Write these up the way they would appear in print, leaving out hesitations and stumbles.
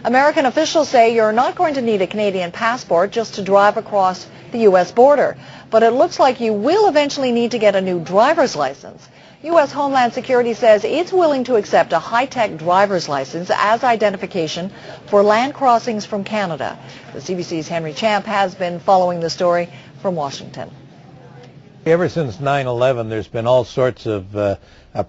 American officials say you're not going to need a Canadian passport just to drive across the U.S. border. But it looks like you will eventually need to get a new driver's license. U.S. Homeland Security says it's willing to accept a high-tech driver's license as identification for land crossings from Canada. The CBC's Henry Champ has been following the story from Washington. Ever since 9/11, there's been all sorts of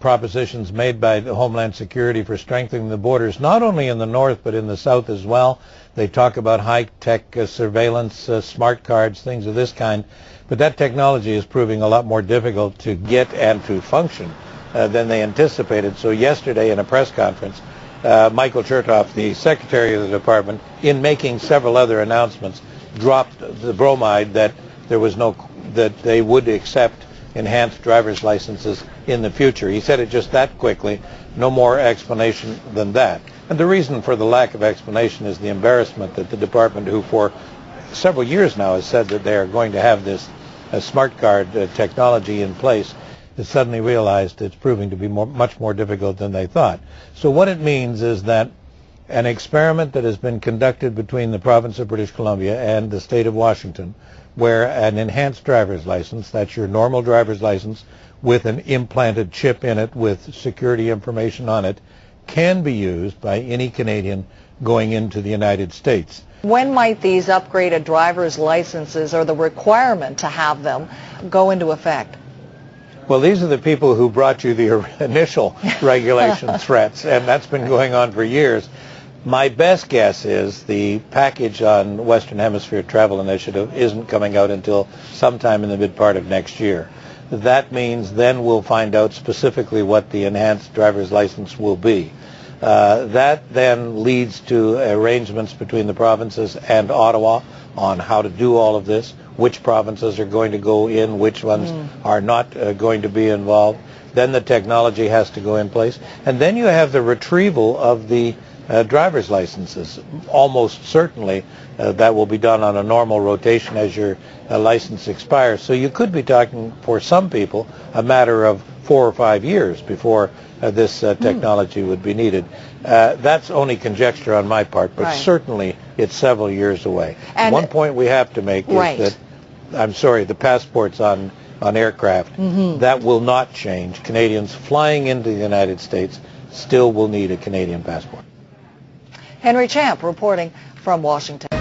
propositions made by the Homeland Security for strengthening the borders, not only in the north but in the south as well. They talk about high-tech surveillance, smart cards, things of this kind. But that technology is proving a lot more difficult to get and to function than they anticipated. So yesterday in a press conference, Michael Chertoff, the Secretary of the Department, in making several other announcements, dropped the bromide that that they would accept enhanced driver's licenses in the future. He said it just that quickly, no more explanation than that. And the reason for the lack of explanation is the embarrassment that the department, who for several years now has said that they are going to have this smart card technology in place, has suddenly realized it's proving to be much more difficult than they thought. So what it means is that an experiment that has been conducted between the province of British Columbia and the state of Washington, where an enhanced driver's license, that's your normal driver's license with an implanted chip in it with security information on it, can be used by any Canadian going into the United States. When might these upgraded driver's licenses, or the requirement to have them, go into effect? Well, these are the people who brought you the initial regulation threats, and that's been going on for years. My best guess is the package on Western Hemisphere Travel Initiative isn't coming out until sometime in the mid part of next year. That means then we'll find out specifically what the enhanced driver's license will be. That then leads to arrangements between the provinces and Ottawa on how to do all of this, which provinces are going to go in, which ones are not going to be involved. Then the technology has to go in place. And then you have the retrieval of the driver's licenses. Almost certainly that will be done on a normal rotation as your license expires. So you could be talking, for some people, a matter of 4 or 5 years before this technology would be needed. That's only conjecture on my part, but certainly it's several years away. And one point we have to make is that, the passports on aircraft, that will not change. Canadians flying into the United States still will need a Canadian passport. Henry Champ reporting from Washington.